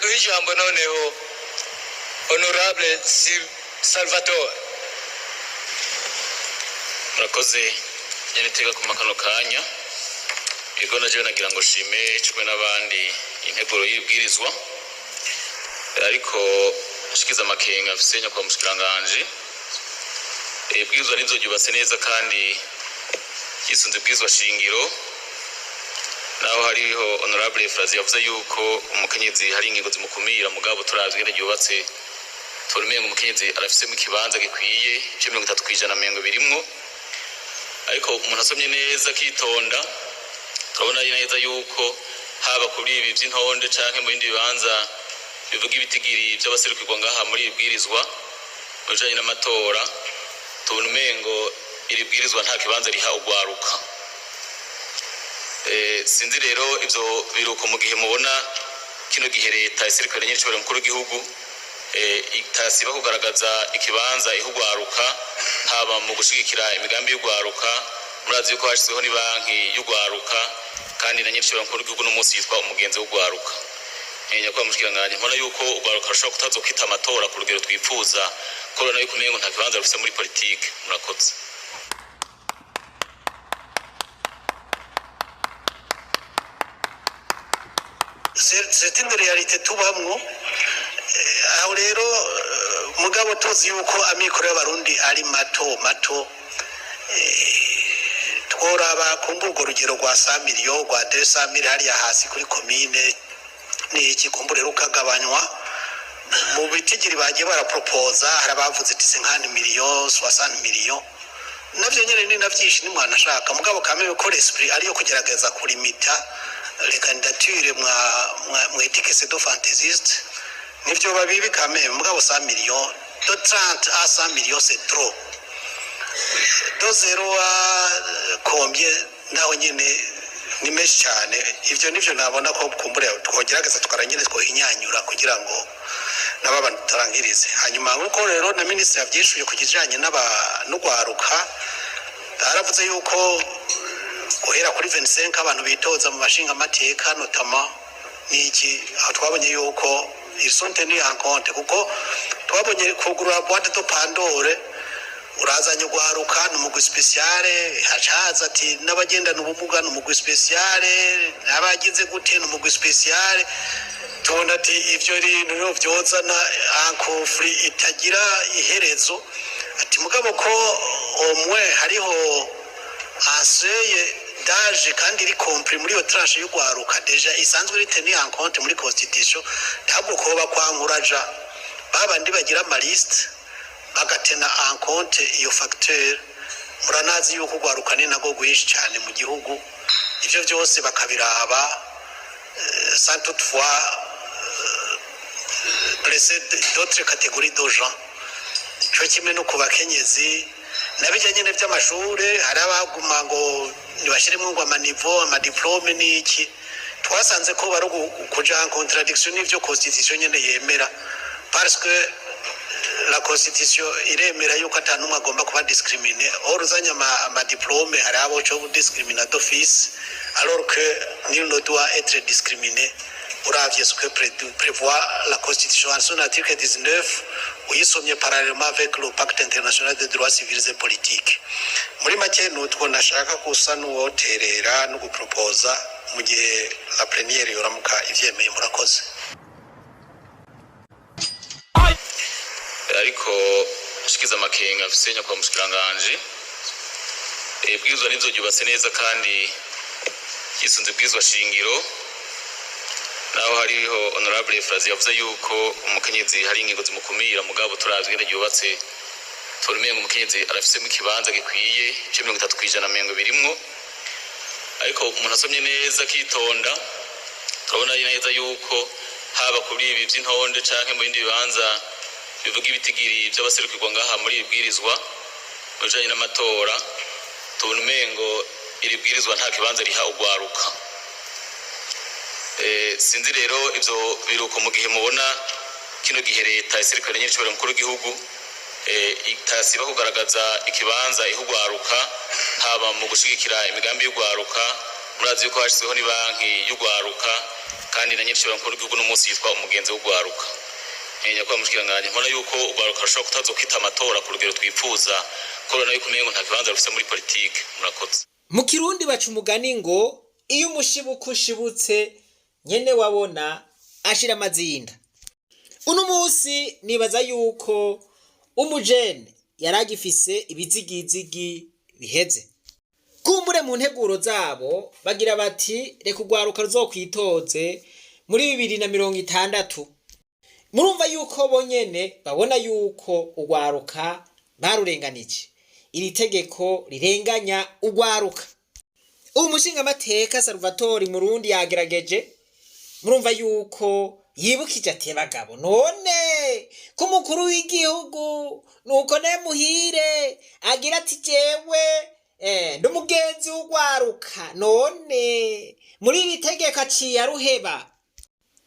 duhe ijambo noneho honorable Salvatore. murakoze nyene tega ku makano kanya ego naje nagira ngo shime cwe n'abandi integuro y'ibwirizwa ariko shikiza amakenga afisenya kwa mushikiranganje ibwirizwa nizo ryubatse neza kandi yisunze ibwirizwa shingiro naho hariho honorable Frazi yavuze yuko umukenyezi hari ingingo zimukumira mugabo turazwi ngene ryubatse turumenga umukenyezi arafise mu kibanza gikwiye 30% mengo birimwo ariko umuntu asomye neza kitonda turabona neza yuko haba kuri ibi by'intonde canke mu bindi bibanza bivuga ibitigiri by'abaserukirwa ngaha muri ibwirizwa bujanye n'amatora tunumengo iri bwirizwa nta kibanza riha ugwaruka sinzi rero ivyo biruko mu gihe mubona kino gihe leta iserukira nyinshi bari mukuru w'igihugu itasiba kugaragaza ikibanza ihugwaruka haba mu gushigikira imigambi y'ugwaruka murazi yuko hashizeho ni banki y'ugwaruka kandi na nyinshi bari mukuru w'igihugu n'umunsi yitwa umugenzi w'ugwaruka nyakwa mushikiranganje mbona yuko ugwaruka rushobora kutazokita amatora ku rugero twipfuza korona yuko umengo nta kibanza rufise muri politike murakoze. C'est une réalité tubamwo aho rero mugabo tuzi yuko amikoro y'abarundi ari mato tworaba kumburgo rugero rwa 100 million rwa 200 million hariya hasi kuri commune ni iki kumbure rukagabanywa mu bitigiri bagiye barapropose harabavuze ati 50 million 60 million navyo nyene ni navyishi ni mwana shaka mugabo kameme ko l'esprit ariyo kugerageza kulimita les candidatures mwetike c'est de fantaisiste nivyo babibi kameme mugabo 100 millions de 30 à 100 millions c'est trop de 0 à combien naho nyene ni meshi cyane ivyo nivyo nabona ko kumbure twogerageza tukaranyene twohinyanyura kugira ngo nababa tarangirize hanyuma nkuko rero na ministre yavyishuye kujijanye n'ugwaruka aravuze yuko guhera kuri 25 abantu bitoza mu bashinga amateka notama niki aho twabonye yuko isonte en compte kuko twabonye kugura boîte de Pandore urazanye ugwaruka n'umugwi speciale hacaza ati n'abagendana ubumuga n'umugwi speciale n'abagize gute n'umugwi speciale tubona ati ivyo rero vyozana ankofri itagira iherezo ati mugabo ko omwe hariho aseye daje kandi iri compris muri yo tranche y'ugwaruka deja isanzwe riteni en compte muri constitution ntabwo ko bakwankuraja babandi bagira ama liste bagatena en compte iyo facteur muranazi yuko ugwaruka ni nago gwishi cyane mu gihugu ivyo byose bakabiraba sans toutefois blesser d'autres catégories de gens cyo kimwe no kubakenyezi nabijanye n'ivyamashure harabaguma ngo nibashiremo ngo amanivo amadiplome niki twasanze ko bari kuja en contradiction n'ivyo constitution nyene yemera parce que la constitution iremera yuko atanumwe agomba kuba discriminer oruzanya ama diplome harabo cyo discriminer d'office alors que nul ne doit être discriminé uravye ce que prévoit la constitution en son article 19 uyisomye parallèlement avec le pacte international des droits civils et politiques muri make nutwo nashaka kusa nuwoterera no guproposa mu gihe la plénière yoramuka ivyemeye murakoze ariko shikiza amakenga afisenya kwa mushikiranganje ibwirizwa nizo ryubatse neza kandi yisunze ibwirizwa shingiro naho hariho honorable Frazi yavuze yuko umukenyezi hari ingingo zimukumira mugabo turazwi ngene ryubatse turumenga umukenyezi arafise mu kibanza gikwiye 30% mengo birimwo ariko umuntu asomye neza kitonda turabona neza yuko haba kuri ibi by'intonde canke mu bindi bibanza bivuga ibitigiri by'abaserukirwa ngaha muri ibwirizwa bujanye n'amatora tunumengo iri bwirizwa nta kibanza riha ugwaruka sinzi rero ivyo biruko mu gihe mubona kino gihe leta iserukira nyinshi bari mukuru w'igihugu itasiba kugaragaza ikibanza ihugwaruka haba mu gushigikira imigambi y'ugwaruka murazi yuko hashizeho ni banki y'ugwaruka kandi na nyinshi bankuru gihugu n'umunsi yitwa umugenzi w'ugwaruka nkenya kwa mushikiranganje mbona yuko ugwaruka rushobora kutazokwita amatora ku rugero twifuza ko nayo kumengo nta kibanza rufise muri politike murakoze. Mu Kirundi baca umugani ngo iyo umushibuka ushibutse nyene wabona ashira amazinda. Uno munsi nibaza yuko umujene yaragifise ibizigizigi biheze. Kumbure mu nteguro zabo bagira bati reka ugwaruka ruzokwitoze muri 2060. Murumva yuko bonyene babona yuko ugwaruka barurenganije. Iri tegeko rirenganya ugwaruka. Umushinga amateka Salvatore Murundi yagerageje. Murumva yuko yibukije ati bagabo none ko mukuru w'igihugu nuko ne muhire agira ati jewe ndumugenzi w'ugwaruka none muri iri tegeko aciye aruheba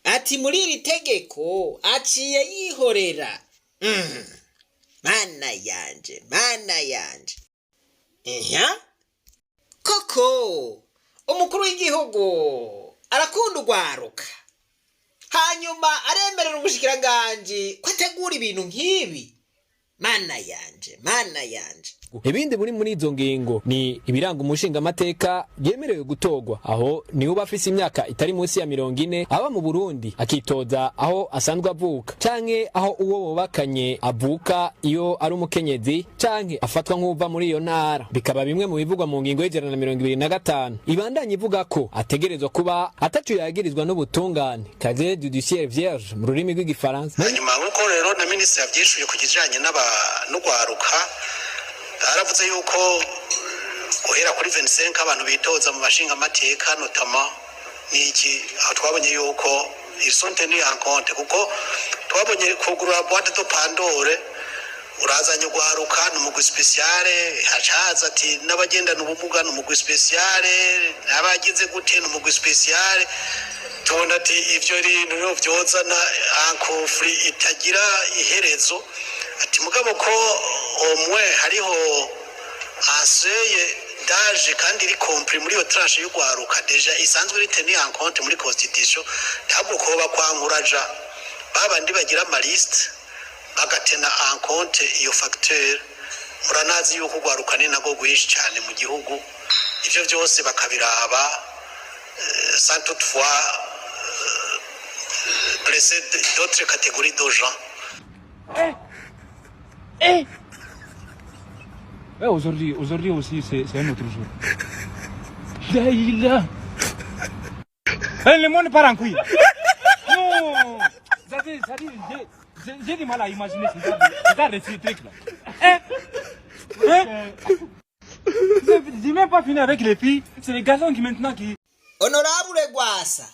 ati muri iri tegeko aciye yihorera. Mana yanje koko umukuru w'igihugu arakunda ugwaruka hanyuma aremerera ubushikiranganje ko ategura ibintu nk'ibi. Mana yanje ibindi muri izo ngingo ni ibiranga umushinga amateka yemerewe gutogwa aho niwe bafise imyaka itari munsi ya 40 aba mu Burundi akitoza aho asanzwe avuka canke aho uwo bubakanye avuka iyo ari umukenyezi canke afatwa nk'uva muri iyo ntara. Bikaba bimwe mu bivugwa mu ngingo y'ijana na 25 ibandanye ivuga ko ategerezwa kuba atacu yagirizwa n'ubutungane casier judiciaire vierge mu rurimi rw'igifaransa. Hanyuma nkuko rero na minisitiri yavyishuye ku kijanye n'ugwaruka aravuze yuko guhera kuri 25 abantu bitoza mu bashinga amateka notama niki aho twabonye yuko isonte ni ankonte kuko twabonye kugurura boîte de Pandore urazanye ugwaruka n'umugwi speciale hacaza ati n'abagendana ubumuga n'umugwi speciale n'abagize gute n'umugwi speciale tubona ati ivyo rero vyozana ankofri itagira iherezo ati mugabo ko omwe hariho aseye daje kandi iri compris muri yo tranche y'ugwaruka deja isanzwe riteni en compte muri constitution ntabwo ko bakwankuraja babandi bagira ama liste bagatena en compte iyo facteur muranazi yuko ugwaruka ni nago gwishi cyane mu gihugu ivyo byose bakabiraba sans toutefois blesser d'autres catégories de gens. Aujourd'hui aussi, c'est un autre jour. Là. Le monde part en couille. Non. Ça dit, j'ai du mal à imaginer regarde ces trucs-là. J'ai même pas fini avec les filles. C'est les garçons qui maintenant qui... Honorable Gwasa,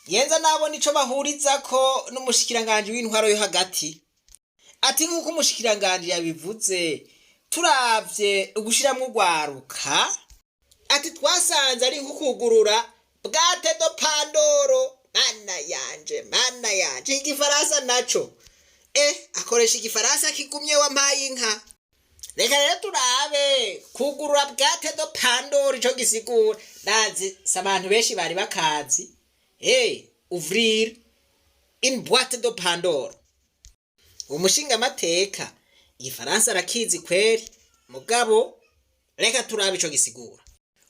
yenza nabona ico bahurizako n'umushikiranganje w'intwaro yo hagati. Ati nkuko umushikiranganje yabivuze turavye ugushiramwe ugwaruka ati twasanze ari nkukugurura bwate do Pandoro. Mana yanje igifaransa naco akoresha igifaransa kigumye wampaye inka. Reka rero turabe kugurura bwate do Pandoro ico gisigura nazi sabantu benshi bari bakazi ouvrir une boîte de Pandore. Umushinga amateka igifaransa arakizi kweri mugabo reka turabe ico gisigura.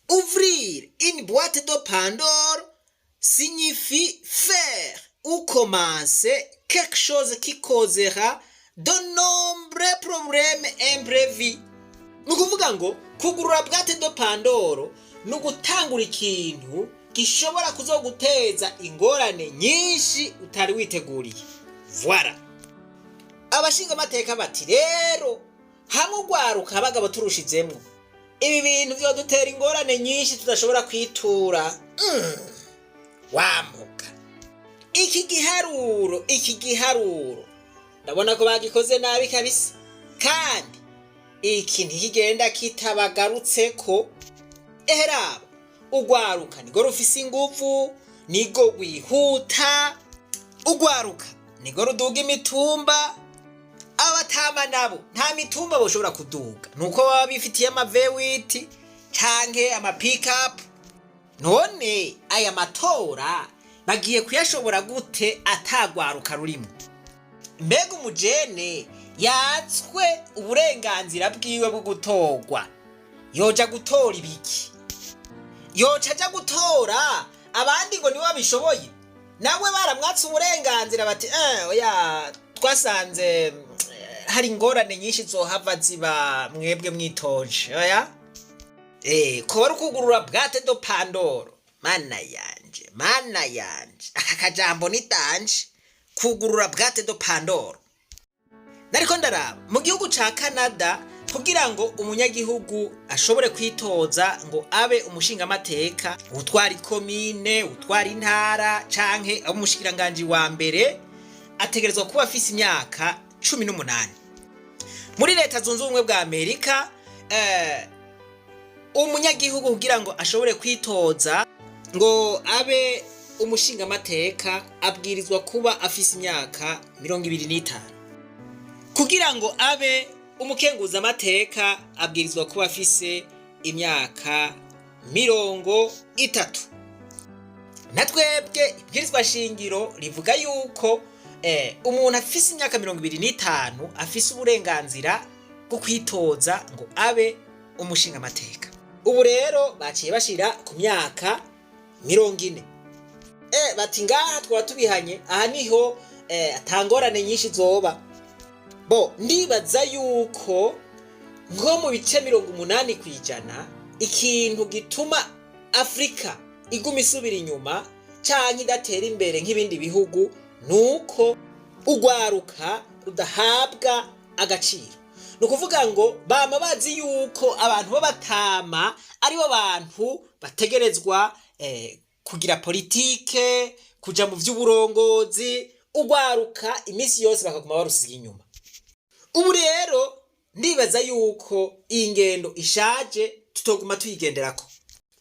Ouvrir une boîte de Pandore signifie faire ou commencer quelque chose qui causera de nombreux problèmes imprévus. Nukuvuga ngo kugurura bwate de Pandoro nugutangura ikintu gishobora kuzoguteza ingorane nyinshi utari witeguriye. Voilà. Abashinga amateka bati rero hamwe ugwaruka abagabo turushizemwo ibi bintu byo dutera ingorane nyinshi tudashobora kwitura. Wamuka iki giharuro ndabona ko bagikoze nabi kabisa kandi iki ntikigenda kitabagarutseko. Eheraba ugwaruka nigo rufise ingufu nigo gwihuta. Ugwaruka nigo ruduga imitumba. Abatama nabo nta mitumba boshobora kuduga nuko baba bifitiye ama V8 canke ama pick up. None aya matora bagiye kuyashobora gute atagwaruka rurimo? Mbega umujene yatswe uburenganzira bwiwe bwo gutorwa, yoja gutora ibiki? Yoca aja gutora abandi ngo niwe babishoboye? Nawe baramwatse uburenganzira bati oya twasanze hari ingorane nyinshi zohava ziba mwebwe mwitoje, oya ko kugurura bwate do Pandoro. Mana yanje aka kajambo ni danje, kugurura bwate do Pandoro. Nariko ndaraba mu gihugu ca Canada, kugira ngo umunyagihugu ashobore kwitoza ngo abe umushingamateka, utwara ikomine, utwara intara canke abo umushikiranganje wa mbere, ategerezwa kuba afise imyaka 18. Muri leta zunze ubumwe bwa Amerika umunyagihugu kugira ngo ashobore kwitoza ngo abe umushingamateka abwirizwa kuba afise imyaka 25. Kugira ngo abe umukenguza amateka abwirizwa kuba afise imyaka 30. Natwebwe ibwirizwa shingiro rivuga yuko umuntu afise imyaka 25 afise uburenganzira bwo kwitoza ngo abe umushinga amateka. Ubu rero baciye bashira ku myaka 40. Bati ngaha twa tubihanye, aha niho atangorane nyinshi zoba. Ndibaza yuko nko mu bice 80% ikintu gituma Afrika iguma isubira inyuma canke idatera imbere nk'ibindi bihugu nuko ugwaruka rudahabwa agaciro. Nukuvuga ngo bama bazi yuko abantu b'abatama ari bo bantu bategerezwa kugira politike, kuja mu vy'uburongozi, ugwaruka imisi yose bakaguma barusiga inyuma. Ubu rero ndibaza yuko iyi ngendo ishaje tutoguma tuyigenderako.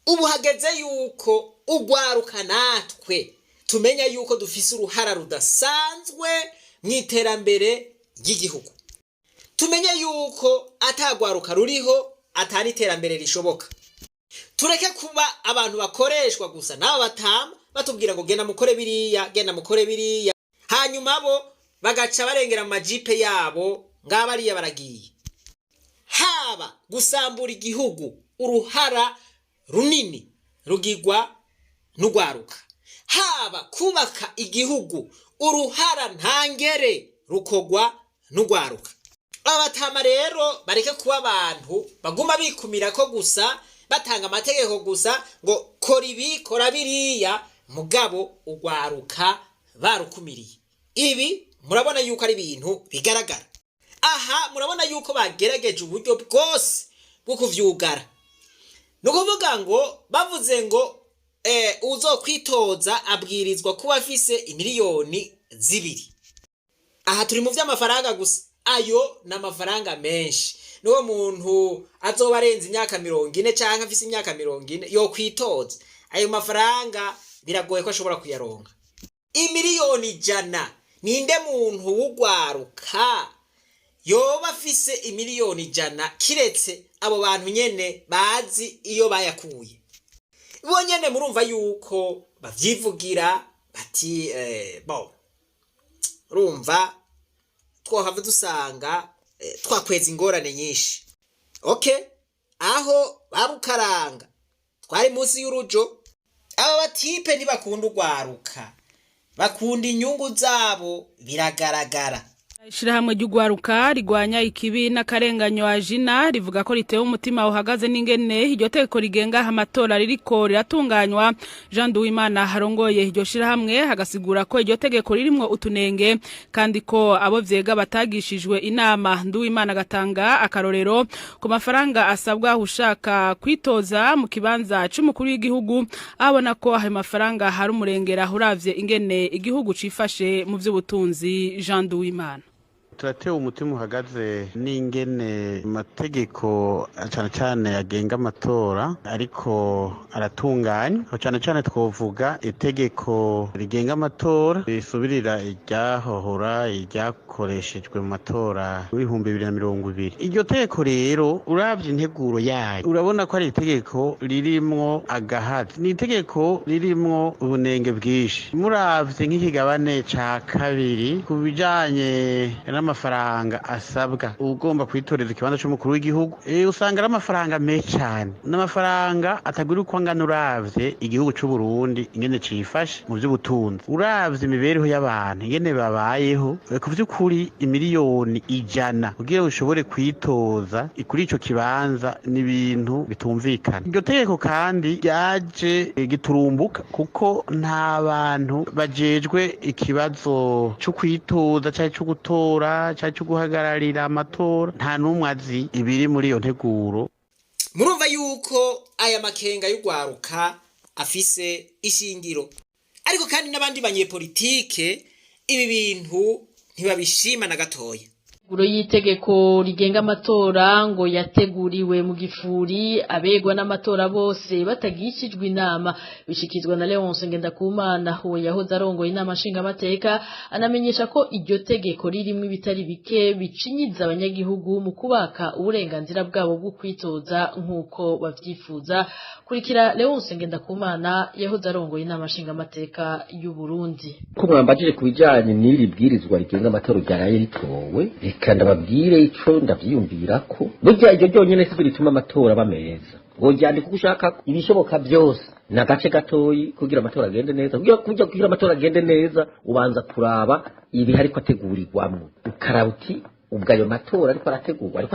Ubu hageze yuko ugwaruka natwe tumenya yuko dufise uruhara rudasanzwe mw'iterambere ry'igihugu. Tumenye yuko atagwaruka ruriho atari iterambere rishoboka. Tureke kuba abantu bakoreshwa gusa n'aba batama batubwira ngo genda mukore biriya, hanyuma bo bagaca barengera mu majipe yabo ngabariya baragiye. Haba gusambura igihugu uruhara runini rugigwa n'ugwaruka, haba kubaka igihugu uruhara ntangere rukogwa n'ugwaruka. Abatama rero bareke kuba abantu baguma bikumira ko gusa, batanga amategeko gusa ngo kora ibi kora biriya, mugabo ugwaruka barukumiriye. Ibi murabona yuko ari ibintu bigaragara. Aha murabona yuko bagerageje uburyo bwose bwo kuvyugara. Nukuvuga ngo bavuze ngo uzokwitoza abwirizwa kuba afise imiliyoni 2. Aha turi mu vy'amafaranga gusa. Ayo n'amafaranga menshi. Nuwo muntu azoba arenze imyaka 40 canke afise imyaka 40 yo kwitoza, ayo mafaranga biragoye ko ashobora kuyaronka. Imiliyoni 100, ninde muntu w'ugwaruka yoba afise imiliyoni 100 kiretse abo bantu nyene bazi iyo bayakuye? Bo nyene murumva yuko bavyivugira bati urumva twohava dusanga twakweza ingorane nyinshi. Aho babukaranga twari munsi y'urujo. Aba batipe ntibakunda ugwaruka, bakunda inyungu zabo, biragaragara. Ishirahamwe ry'ugwaruka rigwanya ikibi n'akarenganyo ajina rivuga ko ritewe umutima uhagaze n'ingene iryo teko rigenga amatora ririko riratunganywa. Jean Duwimana harongoye iryo shirahamwe hagasigura ko iryo tegeko ririmwo utunenge kandi ko abo vyega batagishijwe inama. Duwimana gatanga akarorero ku mafaranga asabwa ushaka kwitoza mu kibanza c'umukuru w'igihugu, abona ko ayo mafaranga hari umurengera uravye ingene igihugu cifashe mu vy'ubutunzi. Jean Duwimana turatewe umutima uhagaze n'ingene amategeko cyane cyane agenga amatora ariko aratunganywa cyane cyane twovuga itegeko rigenga amatora risubirira iryahohora iryakoreshejwe mu matora y'ibihumbi 2020. Iryo tegeko rero uravye integuro yayo urabona ko ari itegeko ririmwo agahazi, ni itegeko ririmwo ubunenge bwinshi. Muravye nk'ikigabane ca kabiri ku bijanye n'amafaranga asabwa ugomba kwitoreza ikibanza c'umukuru w'igihugu, usanga ari amafaranga menshi cyane, n'amafaranga atagura uko angana. Uravye igihugu c'u Burundi ingene cifashe mu vy'ubutunzi, uravye imibereho y'abantu ingene babayeho, ku vy'ukuri imiliyoni 100 kugira ushobore kwitoza kuri ico kibanza ni ibintu bitumvikana. Iryo tegeko kandi ryaje giturumbuka kuko nta bantu bajejwe ikibazo cyo kwitoza cyangwa cyo gutora cyangwa cyo guhagararira amatora, nta n'umwe azi ibiri muri iyo nteguro. Murumva yuko aya makenga y'ugwaruka afise ishingiro, ariko kandi n'abandi banyepolitike ibi bintu ntibabishima na gatoya. Guro y'itegeko rigenga amatora ngo yateguriwe mu gifuri abegwa n'amatora bose batagishijwe inama, bishikizwa na Leonce Ngendakumana uwo yahoze arongoye inama nshingamateka, anamenyesha ko iryo tegeko ririmo ibitari bike bicinyiza abanyagihugu mu kubaka uburenganzira bwabo bwo kwitoza nk'uko bavyifuza. Kurikira Leonce Ngendakumana yahoze arongoye inama nshingamateka y'u Burundi. Ko mwambajije kubijanye n'iri bwirizwa rigenga amatora ryaraye ritowe, kandi ababwire ico ndavyiyumvira ko burya iryo ryonyene siko rituma amatora bameza. Ngo ryandika ugushaka ibishoboka byose na gace gatoyi kugira amatora agende neza. Kugira amatora agende neza ubanza kuraba ibi hariko ategurirwamwo, ukaraba uti ubwo ayo matora ariko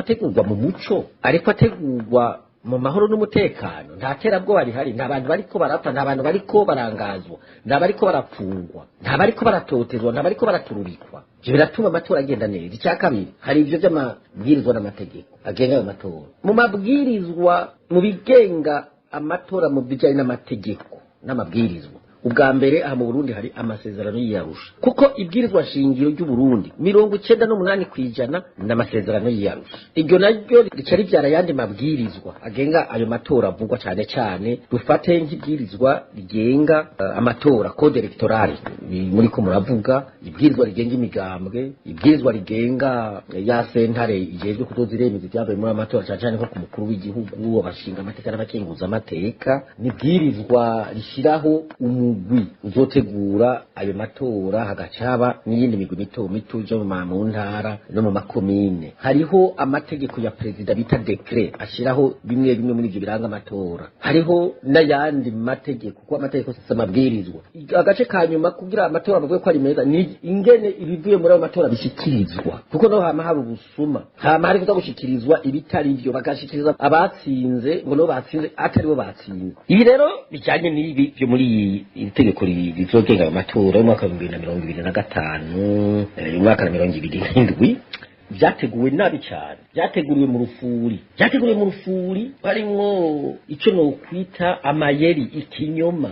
ategurwa mu muco, ariko ategurwa mu mahoro n'umutekano, nta terabwoba rihari, nta bantu bariko barapfa, nta bantu bariko barangazwa, nta bariko barapfungwa, nta bariko baratotezwa, nta bariko baratururikwa. Ivyo biratuma amatora agenda neza. Icya kabiri, hari ivyo vy'amabwirizwa n'amategeko agenga ayo matora. Mu mabwirizwa, mu bigenga amatora mu bijanye n'amategeko n'amabwirizwa, ubwa mbere aha mu Burundi hari amasezerano y'Arusha, kuko ibwirizwa shingiro ry'u Burundi 98% n'amasezerano y'Arusha. Iryo naryo rica rivyara yandi mabwirizwa agenga ayo matora avugwa cyane cyane. Dufate nk'ibwirizwa rigenga amatora, code electorale muri ko muravuga, ibwirizwa rigenga imigambwe, ibwirizwa rigenga ya sentare ijejwe kutoza iremeza ibyabaye muri amatora cyane cyane nko ku mukuru w'igihugu, abashinga amateka n'abakenguza amateka, nibwirizwa rishiraho umugwi uzotegura ayo matora, hagacaba n'iyindi migwi mito mito yo mu ntara no mu makomine. Hariho amategeko ya president bita decret ashiraho bimwe bimwe muri ibyo biranga amatora. Hariho n'ayandi mategeko, kuko amategeko s'amabwirizwa. Agace kanyuma kugira amatora bavuye ko ari meza ni ingene ibivuye muri ayo matora bishikirizwa, kuko no hama hari ubusuma, hama hari kuza gushikirizwa ibitari byo, bagashikiriza abatsinze ngo no batsinze atari bo batsinze. Ibi rero bijanye n'ibi byo muri itegeko rizogenga amatora y'umwaka wa 2025 y'umwaka wa 2027 vyateguwe nabi cyane, vyateguriwe mu rufuri barimwo ico no kwita amayeri ikinyoma,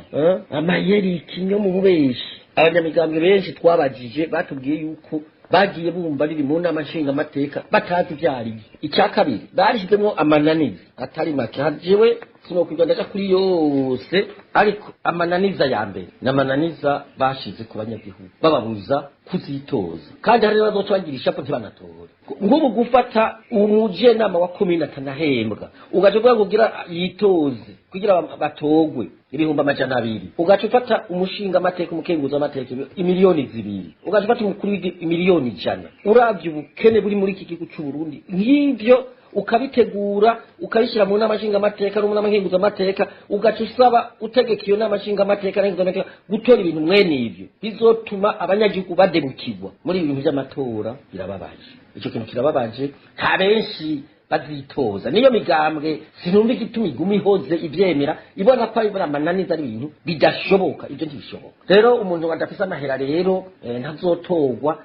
ububeshi. Abanyamigambwe benshi twabajije batubwiye yuko bagiye bumva riri mu nama nshinga amateka batazi vyari. Icya kabiri, barishizemo amananiza atari make. Hajewe sinokwiga ndaja kuri yose, ariko amananiza ya mbere n'amananiza bashize ku banyagihugu bababuza kuzitoza, kandi hari bazocagirisha ko ntibanatora. Ngubu gufata umuje nama wa komine atanahembwa, ugaje kugira yitoze kugira batogwe ibihumbi 200, ugaje ufata umushinga amateka umukenguza amateka imiliyoni 2, ugaje ufata umukuru imiliyoni 100. Uravye ubukene buri muri iki gihugu cy'u Burundi, nk'ivyo ukabitegura ukabishyira mu nama nshinga amateka no mu nama nkenguza amateka, ugaca usaba utegeka iyo nama nshinga amateka n'inkenguza amateka gutora ibintu mwene ivyo bizotuma abanyagihugu badebukirwa muri ibintu by'amatora. Birababaje, icyo kintu kirababaje. Nta benshi bazitoza, niyo migambwe sinumva igituma iguma ihoze ivyemera, ibona ko ari amananiza ari ibintu bidashoboka. Ibyo ntibishoboka. Rero umuntu adafise amahera rero ntazotorwa.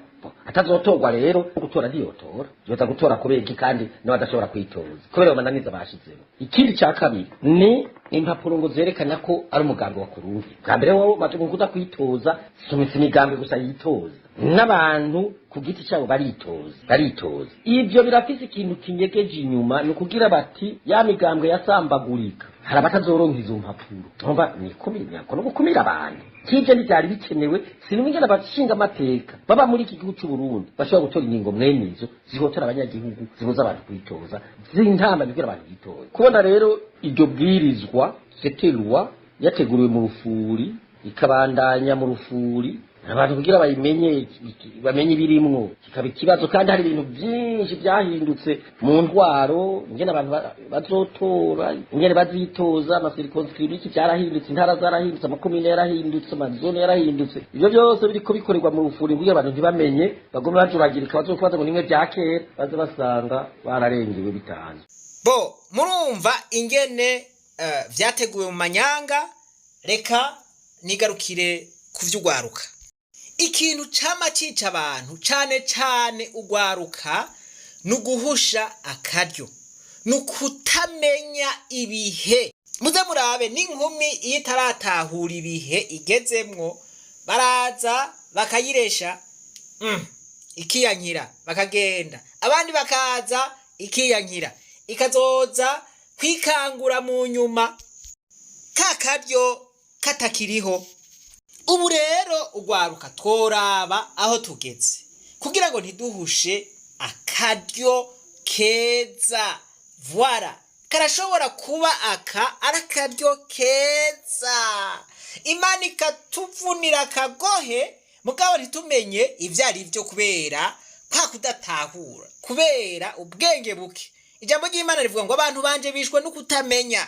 Atazotorwa rero gutora ndiyotora, yoza gutora kubeki kandi no adashobora kwitoza kubera amananiza bashizemo. Ikindi cya kabiri ni impapuro ngo zerekana ko ari umugambi wa kuruhi. Bwa mbere wowe maze kuza kwitoza, somitse imigambi gusa yitoza. n'abantu ku giti cyabo baritoza ibyo birafise ikintu kinyegeje inyuma ni ukugira bati ya migambwe yasambagurika hari abatazoronka izo mpapuro umva ni no gukumira abantu kije ntibyari bikenewe sinumigena abashinga amateka baba muri iki gihugu cy'u Burundi bashobora gutora ingingo mwene izo zihotora abanyagihugu zibuza abantu kwitoza zintamba bigira abantu bitoza kubona rero iryo bwirizwa setelwa yateguriwe mu rufuri ikabandanya mu rufuri abantu kugira bamenye ibirimwo kikaba ikibazo kandi hari ibintu byinshi byahindutse mu ntwaro ingene abantu bazotora ingene bazitoza amasirikonscribiki byarahindutse intara zarahindutse amakomine yarahindutse amazone yarahindutse ibyo byose biriko bikorerwa mu rufuri kugira abantu ntibamenye bagome bajuragirika bazokubaza ngo nimwe bya kera baze basanga bararengewe bitanze bo murumva ingene vyateguwe mu manyanga reka nigarukire kuvyugwaruka ikintu cama cica abantu cane ugwaruka nuguhusha akaryo nukutamenya ibihe muze murabe n'inkumi iyo itaratahura ibihe igezemwo baraza bakayiresha ikiyankira bakagenda abandi bakaza ikiyankira ikazoza kwikangura mu nyuma kakaryo katakiriho ubu rero ugwaruka tworaba aho tugeze kugira ngo ntiduhushe akaryo keza voilà karashobora kuba arakaryo keza imana ikatuvunira akagohe mugabo ntitumenye ivyo ari vyo kubera kwa kudatahura kubera ubwenge buke ijambo ry'Imana rivuga ngo abantu banje bishwe no kutamenya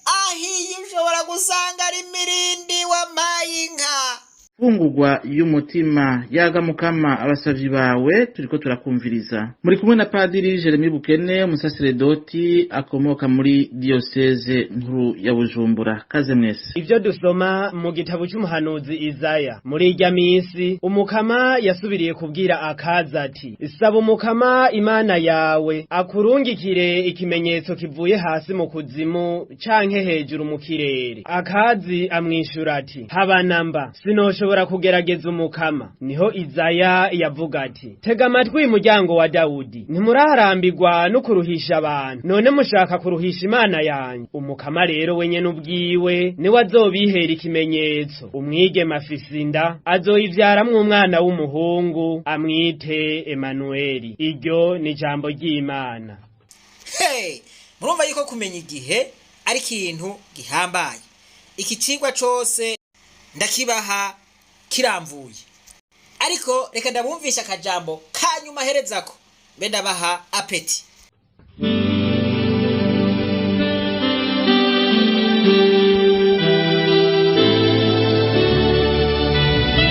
ahiye ushobora gusanga ari mirindi wa mayinka fungurwa y'umutima yaga mukama abasavyi bawe turiko turakumviriza muri kumwe na Padiri Jeremy Bukene umusaseredoti akomoka muri diocese nkuru ya Bujumbura kaze mwese ivyo dusoma mu gitabo cy'umuhanuzi Izaya muri irya minsi umukama yasubiriye kubwira akaza ati saba umukama imana yawe akurungikire ikimenyetso kivuye hasi mu kuzimu canke hejuru mu kirere akazi amwishura ati habanamba sinosho kugerageza umukama niho Izaya yavuga ati tega amatwi umuryango wa Dawudi ntimurarambirwa no kuruhisha abantu none mushaka kuruhisha imana yanyu umukama rero wenye n'ubwiwe niwe azobihera ikimenyetso umwigeme afise inda azoyivyaramwo umwana w'umuhungu amwite Emanueli iryo ni ijambo ry'Imana murumva yuko kumenya igihe ari ikintu gihambaye iki cigwa cose ndakibaha kiramvuye ariko reka ndabumvisha akajambo kanyuma herezako mbe ndabaha apeti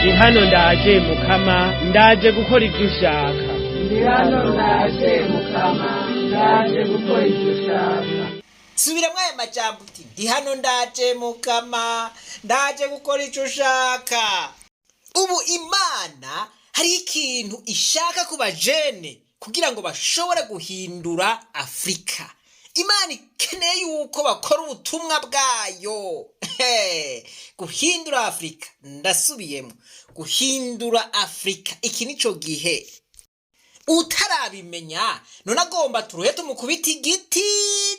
ndi hano ndaje mukama ndaje gukora ivyo ushaka ndi hano ndaje mukama ndaje gukora ivyo ushaka subira mwaye majambo uti ndi hano ndaje mukama ndaje gukora icyo ushaka ubu imana hari ikintu ishaka ku bajene kugira ngo bashobore guhindura Afrika imana ikeneye yuko bakora ubutumwa bwayo guhindura Afrika ndasubiyemo guhindura Afrika iki nico gihe utarabimenya none agomba turuhe tumukubita igiti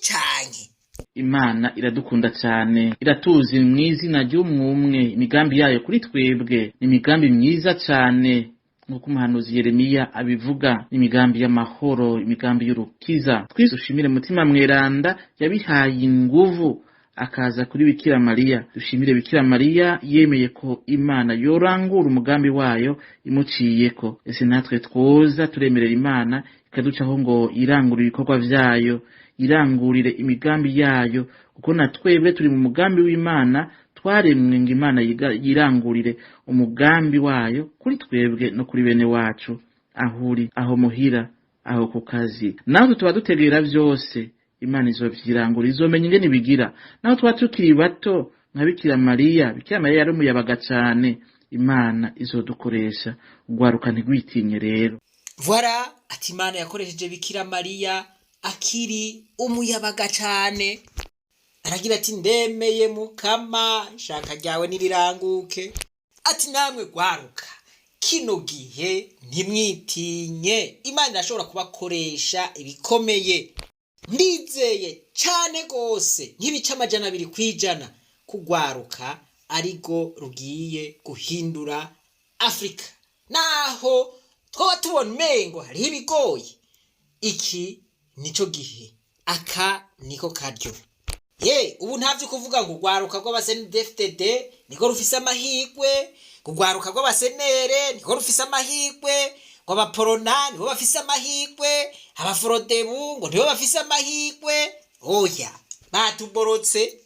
canke Imana iradukunda cyane iratuzi mu izina ry'umwumwe imigambi yayo kuri twebwe ni imigambi myiza cyane nk'uko umuhanuzi Yeremiya abivuga imigambi y'amahoro imigambi y'urukiza twisushimire mutima mweranda yabihaye inguvu akaza kuri Bikira Mariya dushimire Bikira Mariya yemeye ko Imana yorangura umugambi wayo imuciyeko ese natwe twoza turemerera Imana ikaducaho ngo irangure ibikorwa vyayo irangurire imigambi yayo kuko natwebwe turi mu mugambi w'Imana twaremwe ngo Imana yirangurire umugambi wayo kuri twebwe no kuri bene wacu ahuri aho muhira aho ku kazi naho tuba dutegera byose Imana izovyirangura izomenya ingene bigira naho tuba tukiri bato nka Bikira Mariya yari umuyabaga cyane Imana izodukoresha ugwaruka ntigwitinye rero voilà ati Imana yakoresheje Bikira Mariya akiri umuyabaga cyane aragira ati ndemeye mukama shaka ryawe niriranguke ati namwe gwaruka kino gihe ntimwitinye, Imana irashobora kubakoresha ibikomeye. Ndizeye cyane gose nk'ibice 200 kwijana kugwaruka arigo rugiye guhindura Afrika. Naho twoba tubona mengo hari ibigoye, iki nico gihe, aka niko karyo. Ubu ntavyo kuvuga ngo gwaruka rw'abasenedefdd niko rufise amahirwe, kugwaruka rw'abasenere niko rufise amahirwe, ngo abaporona nibo bafise amahirwe, abaforodebu ngo nibo bafise amahirwe. Oya, batuborotse.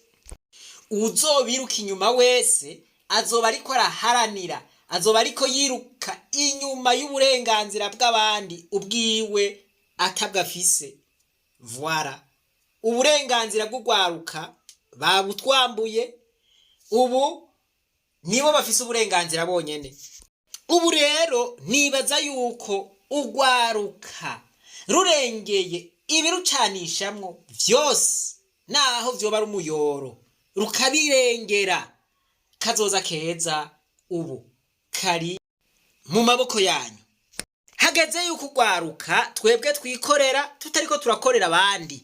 Uzobiruka inyuma wese azoba ariko araharanira, azoba ariko yiruka inyuma y'uburenganzira bw'abandi ubwiwe atabwafise. Voilà, uburenganzira bw'ugwaruka babutwambuye, ubu nibo bafise uburenganzira bonyene. Ubu rero nibaza yuko ugwaruka rurengeye ibirucanishamwo vyose, naho vyoba ari umuyoro, rukabirengera. Kazoza keza ubu kari mu maboko yanyu. Hageze yuko ugwaruka twebwe twikorera, tutariko turakorera abandi.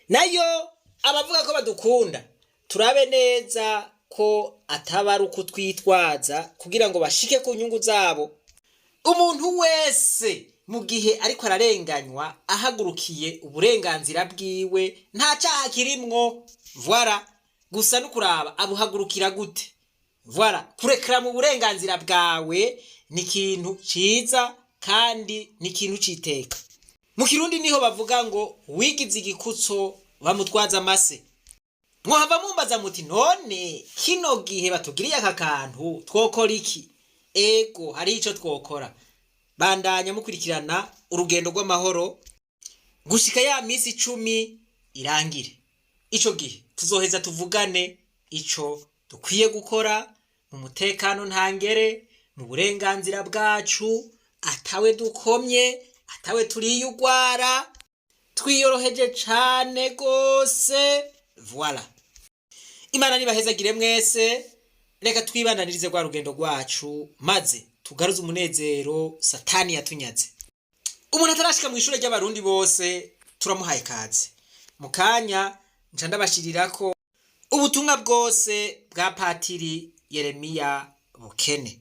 Nayo abavuga ko badukunda, turabe neza ko ataba uko twitwaza kugira ngo bashike ku nyungu zabo. Umuntu wese mu gihe ariko ararenganywa ahagurukiye uburenganzira bwiwe nta cyaha kirimwo. Voilà, gusa no kuraba abuhagurukira gute. Voilà, kurekera mu burenganzira bwawe ni ikintu ciza kandi ni ikintu citeka. Mu Kirundi niho bavuga ngo wigize igikutso bamutwaza amase. Mwahava mumbaza muti none kino gihe batugiriye aka kantu twokora iki? Ego hari ico twokora. Bandanya mukurikirana urugendo rw'amahoro gushika ya misi 10 irangire. Ico gihe tuzoheza tuvugane ico dukwiye gukora mu mutekano ntangere, mu burenganzira bwacu, atawe dukomye, atawe turiyugwara, twiyoroheje cane gose. Voilà, Imana nibahezagire mwese. Reka twibandanirize kwa rugendo rwacu maze tugaruze umunezero Satani yatunyaze. Umuntu atarashika mu ishure ry'abarundi bose turamuhaye kaze. Mukanya nca ndabashirirako ubutumwa bwose bwa Patiri Yeremiya Bukene.